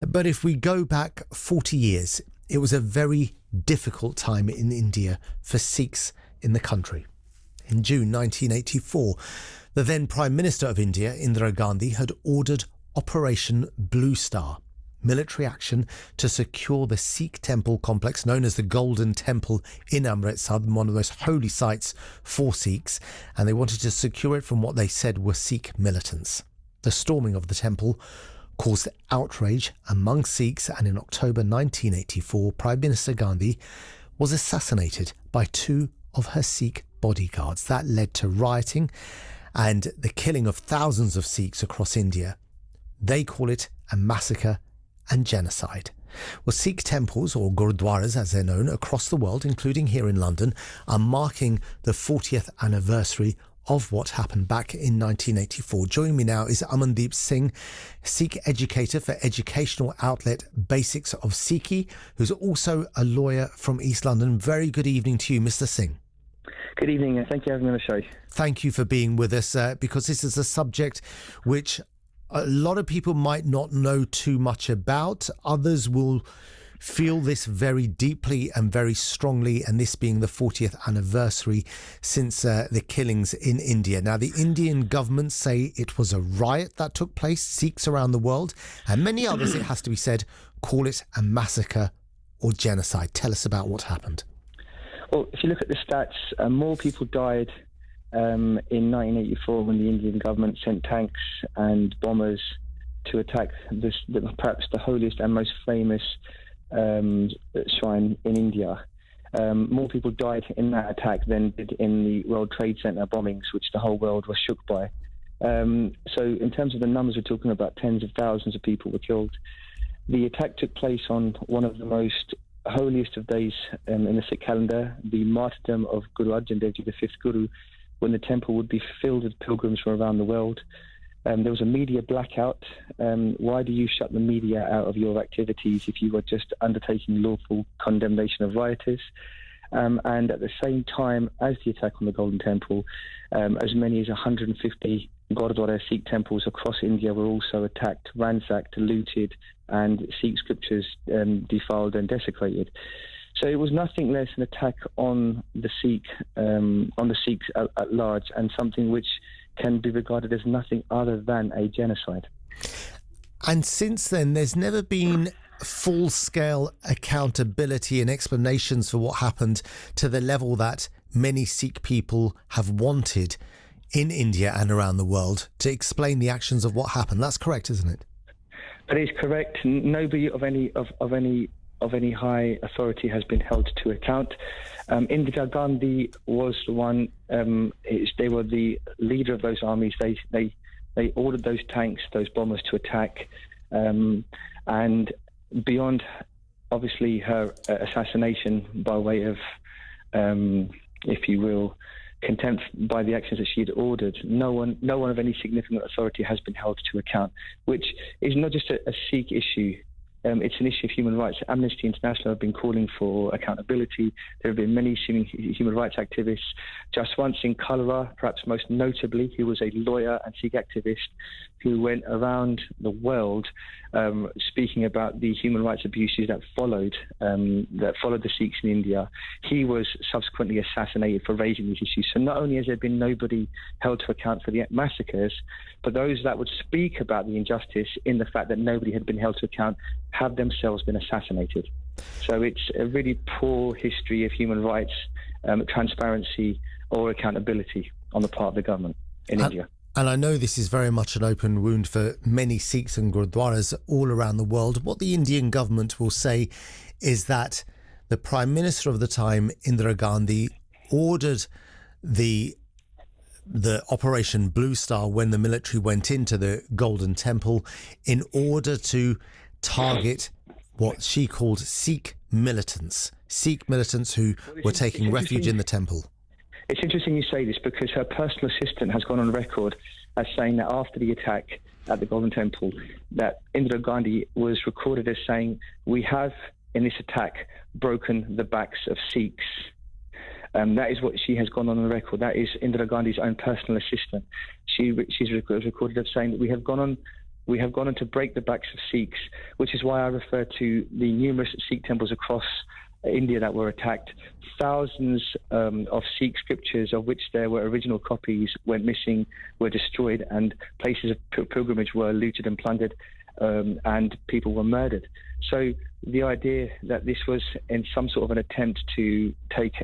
But if we go back 40 years, it was a very difficult time in India for Sikhs in the country. In June 1984, the then Prime Minister of India, Indira Gandhi, had ordered Operation Blue Star, military action to secure the Sikh temple complex known as the Golden Temple in Amritsar, one of the most holy sites for Sikhs, and they wanted to secure it from what they said were Sikh militants. The storming of the temple caused outrage among Sikhs, and in October 1984, Prime Minister Gandhi was assassinated by two of her Sikh bodyguards. That led to rioting and the killing of thousands of Sikhs across India. They call it a massacre and genocide. Well, Sikh temples, or gurudwaras as they're known, across the world, including here in London, are marking the 40th anniversary of what happened back in 1984. Joining me now is Amandeep Singh, Sikh educator for educational outlet Basics of Sikhi, who's also a lawyer from East London. Very good evening to you, Mr. Singh. Good evening, and thank you for having me on the show. Thank you for being with us, because this is a subject which a lot of people might not know too much about. Others will feel this very deeply and very strongly, and this being the 40th anniversary since the killings in India. Now, the Indian government say it was a riot that took place. Sikhs around the world, and many others, it has to be said, call it a massacre or genocide. Tell us about what happened. Well, if you look at the stats, more people died in 1984 when the Indian government sent tanks and bombers to attack perhaps the holiest and most famous shrine in India. More people died in that attack than did in the World Trade Center bombings, which the whole world was shook by. So in terms of the numbers, we're talking about tens of thousands of people were killed. The attack took place on one of the most holiest of days in the Sikh calendar, the martyrdom of Guru Arjan Dev Ji, the fifth Guru, when the temple would be filled with pilgrims from around the world. There was a media blackout. Why do you shut the media out of your activities if you were just undertaking lawful condemnation of rioters? And at the same time as the attack on the Golden Temple, as many as 150 Gurdwara Sikh temples across India were also attacked, ransacked, looted, and Sikh scriptures defiled and desecrated. So it was nothing less an attack on the Sikhs at large, and something which can be regarded as nothing other than a genocide. And since then, there's never been full-scale accountability and explanations for what happened to the level that many Sikh people have wanted in India and around the world to explain the actions of what happened. That's correct, isn't it? That is correct. Nobody of any high authority has been held to account. Indira Gandhi was the one. They were the leader of those armies. They ordered those tanks, those bombers to attack, and beyond, obviously, her assassination by way of, if you will, contempt by the actions that she had ordered. No one of any significant authority has been held to account, which is not just a Sikh issue. It's an issue of human rights. Amnesty International have been calling for accountability. There have been many human rights activists. Jaswant Singh Kalra, perhaps most notably, who was a lawyer and Sikh activist who went around the world speaking about the human rights abuses that followed the Sikhs in India. He was subsequently assassinated for raising these issues. So not only has there been nobody held to account for the massacres, but those that would speak about the injustice in the fact that nobody had been held to account have themselves been assassinated. So it's a really poor history of human rights, transparency or accountability on the part of the government in India. And I know this is very much an open wound for many Sikhs and Gurdwaras all around the world. What the Indian government will say is that the Prime Minister of the time, Indira Gandhi, ordered the Operation Blue Star when the military went into the Golden Temple in order to target what she called Sikh militants who were taking refuge in the temple. It's interesting you say this, because her personal assistant has gone on record as saying that after the attack at the Golden Temple, that Indira Gandhi was recorded as saying, "We have, in this attack, broken the backs of Sikhs." That is what she has gone on the record. That is Indira Gandhi's own personal assistant. She's recorded as saying that we have we have gone on to break the backs of Sikhs, which is why I refer to the numerous Sikh temples across India that were attacked. Thousands of Sikh scriptures, of which there were original copies, went missing, were destroyed, and places of pilgrimage were looted and plundered, and people were murdered. So the idea that this was in some sort of an attempt to take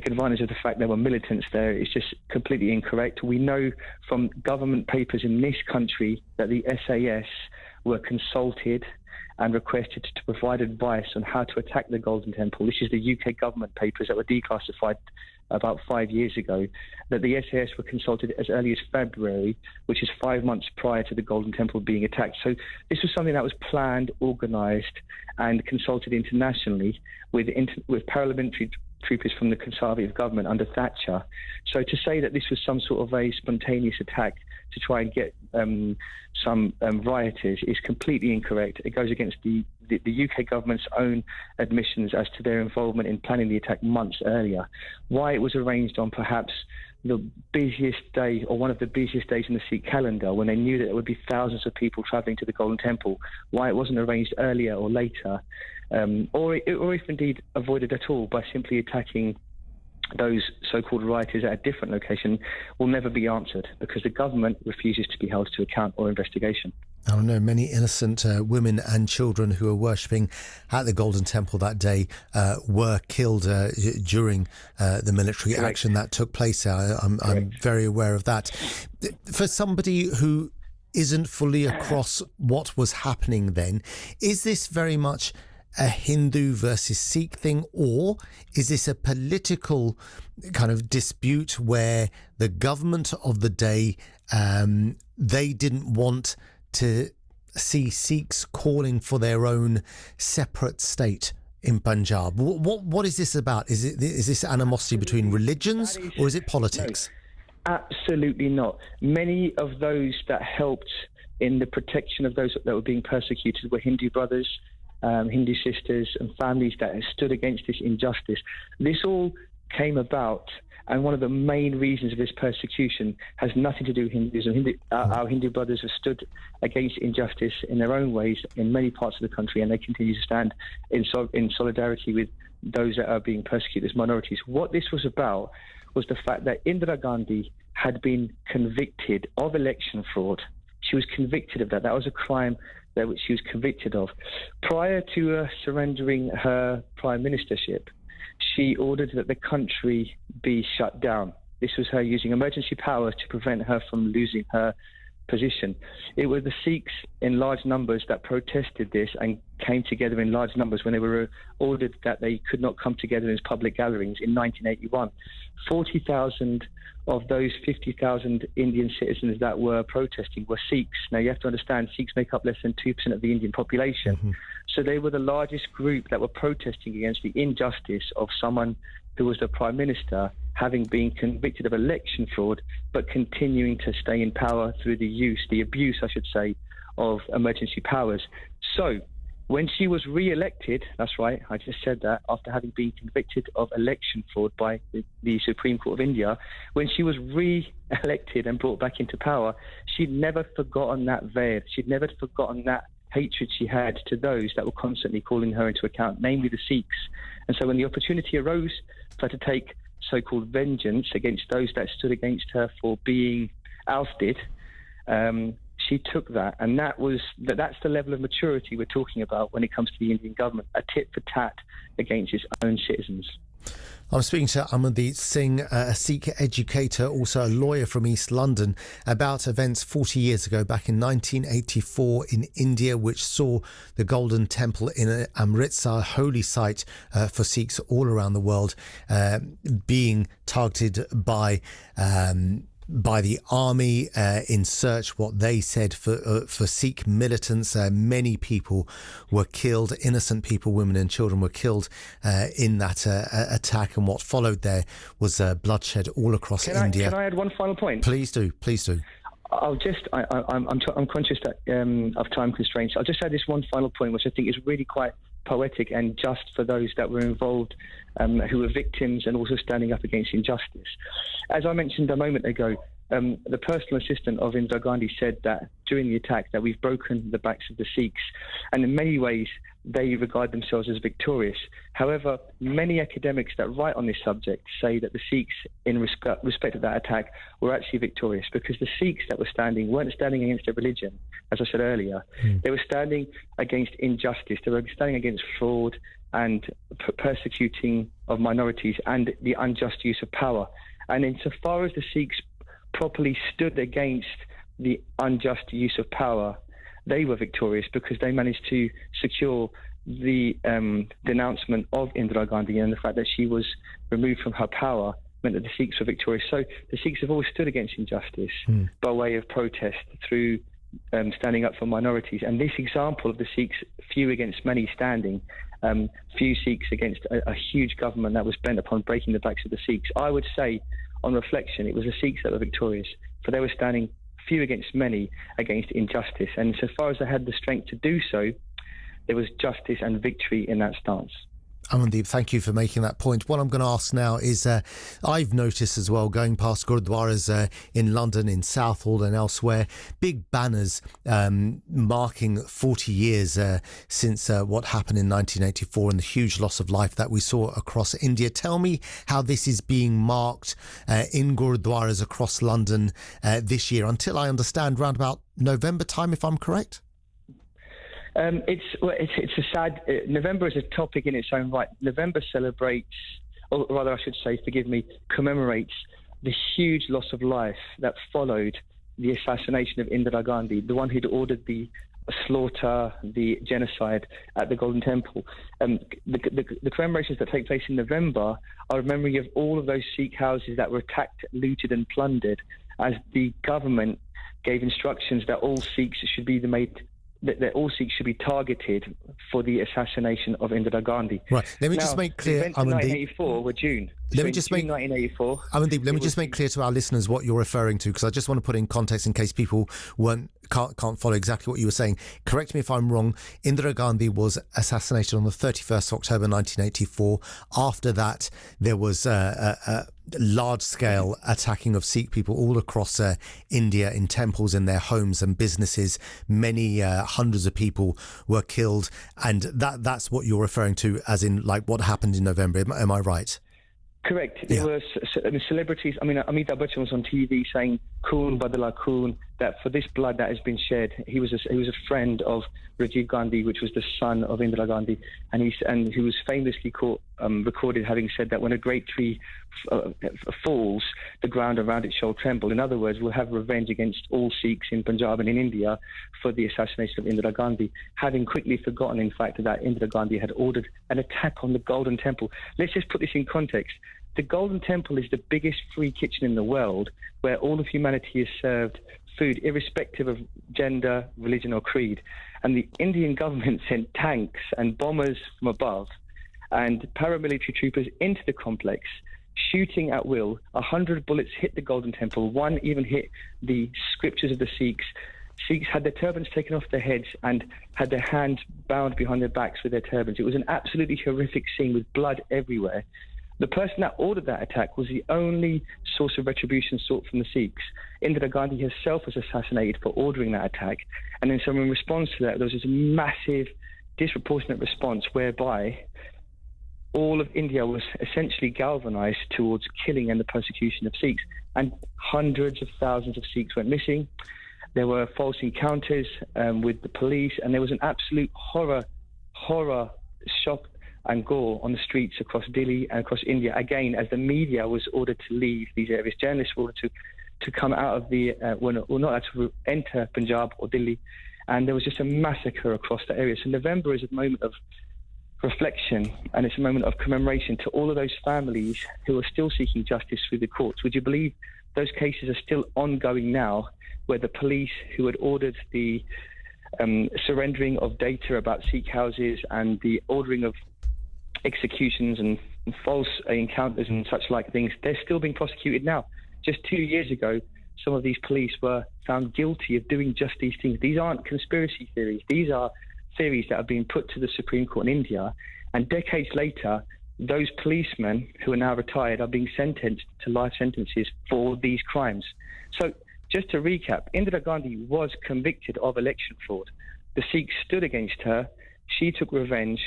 advantage of the fact there were militants there is just completely incorrect. We know from government papers in this country that the SAS were consulted and requested to provide advice on how to attack the Golden Temple. This is the UK government papers that were declassified about 5 years ago, that the SAS were consulted as early as February, which is 5 months prior to the Golden Temple being attacked. So this was something that was planned, organised and consulted internationally with paramilitary troopers from the Conservative government under Thatcher. So to say that this was some sort of a spontaneous attack to try and get some rioters is completely incorrect. It goes against the UK government's own admissions as to their involvement in planning the attack months earlier. Why it was arranged on perhaps the busiest day, or one of the busiest days in the Sikh calendar, when they knew that there would be thousands of people travelling to the Golden Temple, why it wasn't arranged earlier or later, or if indeed avoided at all by simply attacking those so-called rioters at a different location, will never be answered, because the government refuses to be held to account or investigation. I don't know, many innocent women and children who were worshipping at the Golden Temple that day were killed during the military action that took place. I'm very aware of that. For somebody who isn't fully across what was happening then, is this very much a Hindu versus Sikh thing, or is this a political kind of dispute where the government of the day, they didn't want to see Sikhs calling for their own separate state in Punjab? What is this about? Is this animosity between religions, or is it politics? No, absolutely not. Many of those that helped in the protection of those that were being persecuted were Hindu brothers, Hindu sisters and families that have stood against this injustice. This all came about, and one of the main reasons of this persecution has nothing to do with Hinduism. Our Hindu brothers have stood against injustice in their own ways in many parts of the country, and they continue to stand in solidarity with those that are being persecuted as minorities. What this was about was the fact that Indira Gandhi had been convicted of election fraud. She was convicted of that. That was a crime that which she was convicted of. Prior to surrendering her prime ministership, she ordered that the country be shut down. This was her using emergency powers to prevent her from losing her position. It was the Sikhs in large numbers that protested this and came together in large numbers when they were ordered that they could not come together in public gatherings in 1981. 40,000 of those 50,000 Indian citizens that were protesting were Sikhs. Now, you have to understand, Sikhs make up less than 2% of the Indian population. Mm-hmm. So they were the largest group that were protesting against the injustice of someone who was the Prime Minister having been convicted of election fraud, but continuing to stay in power through the abuse, I should say, of emergency powers. So when she was re-elected, that's right, I just said that, after having been convicted of election fraud by the Supreme Court of India, when she was re-elected and brought back into power, she'd never forgotten that veil. She'd never forgotten that hatred she had to those that were constantly calling her into account, namely the Sikhs. And so when the opportunity arose for her to take so-called vengeance against those that stood against her for being ousted, she took that, and that's the level of maturity we're talking about when it comes to the Indian government, a tit for tat against its own citizens. I'm speaking to Amandeep Singh, a Sikh educator, also a lawyer from East London, about events 40 years ago, back in 1984 in India, which saw the Golden Temple in Amritsar, holy site for Sikhs all around the world, being targeted by the army in search, what they said, for Sikh militants. Many people were killed, innocent people, women and children were killed in that attack, and what followed there was bloodshed all across India. Can I add one final point? Please do. I'm conscious that of time constraints. I'll just add this one final point, which I think is really quite poetic and just for those that were involved, who were victims and also standing up against injustice. As I mentioned a moment ago, the personal assistant of Indira Gandhi said that during the attack that we've broken the backs of the Sikhs, and in many ways they regard themselves as victorious. However, many academics that write on this subject say that the Sikhs, in respect of that attack, were actually victorious, because the Sikhs that were standing weren't standing against a religion, as I said earlier. They were standing against injustice. They were standing against fraud and persecuting of minorities and the unjust use of power. And insofar as the Sikhs properly stood against the unjust use of power, they were victorious, because they managed to secure the denouncement of Indira Gandhi, and the fact that she was removed from her power meant that the Sikhs were victorious. So the Sikhs have always stood against injustice by way of protest through standing up for minorities. And this example of the Sikhs, few against many standing, few Sikhs against a huge government that was bent upon breaking the backs of the Sikhs, I would say, on reflection, it was the Sikhs that were victorious, for they were standing few against many against injustice. And so far as they had the strength to do so, there was justice and victory in that stance. Amandeep, thank you for making that point. What I'm going to ask now is, I've noticed as well, going past Gurudwaras in London, in Southall and elsewhere, big banners marking 40 years since what happened in 1984 and the huge loss of life that we saw across India. Tell me how this is being marked in Gurudwaras across London this year, until I understand round about November time, if I'm correct? It's a sad. November is a topic in its own right. November celebrates, or rather, I should say, forgive me, commemorates the huge loss of life that followed the assassination of Indira Gandhi, the one who'd ordered the slaughter, the genocide at the Golden Temple. The commemorations that take place in November are a memory of all of those Sikh houses that were attacked, looted, and plundered, as the government gave instructions that all Sikhs should be that all Sikhs should be targeted for the assassination of Indira Gandhi. Right. Let me just make clear, Amandeep. 1984 were June. Let me just make 1984. Amandeep, let me just make clear to our listeners what you're referring to, because I just want to put in context in case people can't follow exactly what you were saying. Correct me if I'm wrong. Indira Gandhi was assassinated on the 31st of October 1984. After that, there was a large-scale attacking of Sikh people all across India, in temples, in their homes and businesses. Many hundreds of people were killed, and that's what you're referring to, as in like what happened in November. Am I right? Correct. There were celebrities. I mean, Amitabh Bachchan was on TV saying "Khoon badala khoon," that for this blood that has been shed. He was a friend of Rajiv Gandhi, which was the son of Indira Gandhi, and he was famously recorded having said that when a great tree falls, the ground around it shall tremble. In other words, we'll have revenge against all Sikhs in Punjab and in India for the assassination of Indira Gandhi, having quickly forgotten, in fact, that Indira Gandhi had ordered an attack on the Golden Temple. Let's just put this in context. The Golden Temple is the biggest free kitchen in the world, where all of humanity is served food, irrespective of gender, religion or creed. And the Indian government sent tanks and bombers from above and paramilitary troopers into the complex, shooting at will. 100 bullets hit the Golden Temple. One even hit the scriptures of the Sikhs. Sikhs had their turbans taken off their heads and had their hands bound behind their backs with their turbans. It was an absolutely horrific scene with blood everywhere. The person that ordered that attack was the only source of retribution sought from the Sikhs. Indira Gandhi herself was assassinated for ordering that attack. And then so in response to that, there was this massive, disproportionate response whereby all of India was essentially galvanized towards killing and the persecution of Sikhs. And hundreds of thousands of Sikhs went missing. There were false encounters with the police, and there was an absolute horror, shock and gore on the streets across Delhi and across India, again, as the media was ordered to leave these areas. Journalists were ordered to come out of the, not to enter Punjab or Delhi, and there was just a massacre across the area. So November is a moment of reflection, and it's a moment of commemoration to all of those families who are still seeking justice through the courts. Would you believe those cases are still ongoing now, where the police who had ordered the surrendering of data about Sikh houses and the ordering of executions and false encounters and such like things, they're still being prosecuted now. Just 2 years ago, some of these police were found guilty of doing just these things. These aren't conspiracy theories. These are theories that are being put to the Supreme Court in India, and decades later, those policemen who are now retired are being sentenced to life sentences for these crimes. So just to recap, Indira Gandhi was convicted of election fraud. The Sikhs stood against her. She took revenge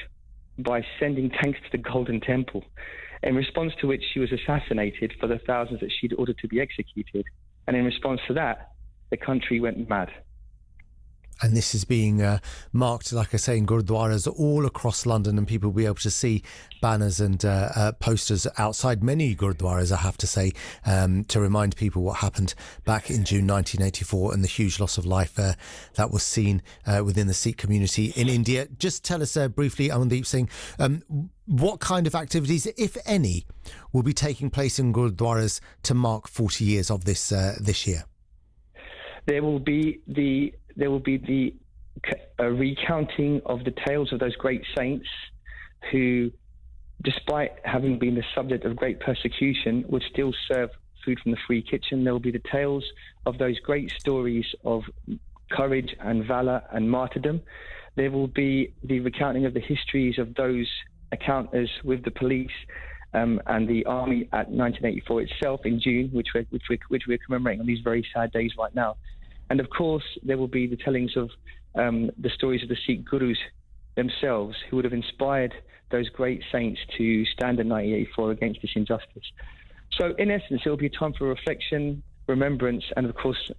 by sending tanks to the Golden Temple, in response to which she was assassinated for the thousands that she'd ordered to be executed. And in response to that, the country went mad. And this is being marked, like I say, in gurudwaras all across London, and people will be able to see banners and posters outside many gurudwaras, I have to say, to remind people what happened back in June 1984 and the huge loss of life that was seen within the Sikh community in India. Just tell us briefly, Amandeep Singh, what kind of activities, if any, will be taking place in gurudwaras to mark 40 years of this this year? There will be the recounting of the tales of those great saints who, despite having been the subject of great persecution, would still serve food from the free kitchen. There will be the tales of those great stories of courage and valour and martyrdom. There will be the recounting of the histories of those encounters with the police and the army at 1984 itself in June, which we're commemorating on these very sad days right now. And of course, there will be the tellings of the stories of the Sikh gurus themselves, who would have inspired those great saints to stand in 1984 against this injustice. So in essence, it will be a time for reflection, remembrance, and of course,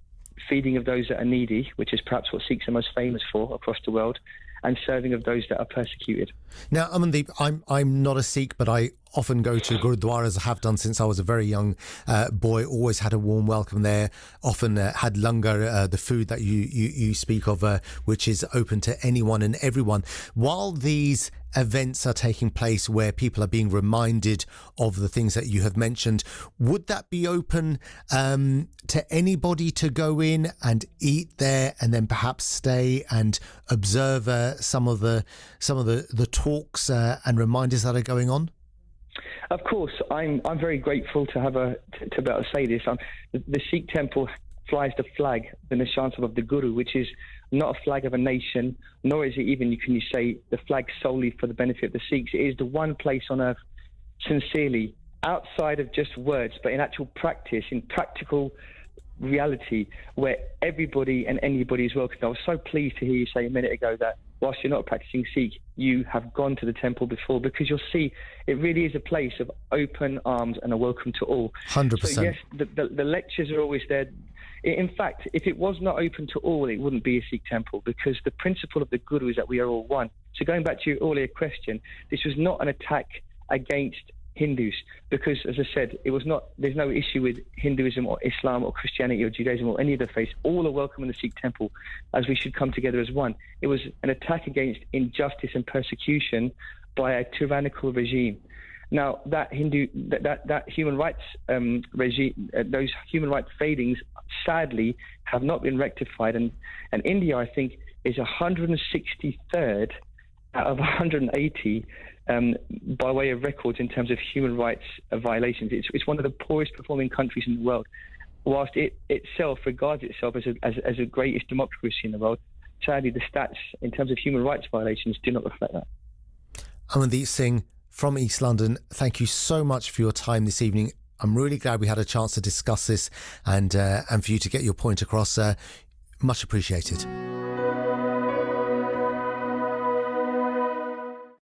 feeding of those that are needy, which is perhaps what Sikhs are most famous for across the world, and serving of those that are persecuted. Now, Amandeep, I'm not a Sikh, but I often go to gurudwaras. I have done since I was a very young boy. Always had a warm welcome there. Often had langar, the food that you speak of, which is open to anyone and everyone. While these events are taking place where people are being reminded of the things that you have mentioned, would that be open to anybody to go in and eat there and then perhaps stay and observe some of the talks and reminders that are going on? Of course, I'm very grateful to have to be able to say this. The Sikh temple flies the flag, the Nishan of the Guru, which is not a flag of a nation, nor is it even, can you say, the flag solely for the benefit of the Sikhs. It is the one place on earth, sincerely, outside of just words, but in actual practice, in practical reality, where everybody and anybody is welcome. I was so pleased to hear you say a minute ago that whilst you're not a practicing Sikh, you have gone to the temple before, because you'll see it really is a place of open arms and a welcome to all. 100%. So yes, the lectures are always there. In fact, if it was not open to all, it wouldn't be a Sikh temple, because the principle of the Guru is that we are all one. So going back to your earlier question, this was not an attack against Hindus, because, as I said, there's no issue with Hinduism or Islam or Christianity or Judaism or any of the faiths. All are welcome in the Sikh temple, as we should come together as one. It was an attack against injustice and persecution by a tyrannical regime. Now, that human rights regime, those human rights failings, sadly, have not been rectified. And India, I think, is 163rd out of 180 by way of records in terms of human rights violations. It's one of the poorest performing countries in the world. Whilst it itself regards itself as the greatest democracy in the world, sadly, the stats in terms of human rights violations do not reflect that. Amandeep Singh from East London, thank you so much for your time this evening. I'm really glad we had a chance to discuss this and for you to get your point across. Much appreciated.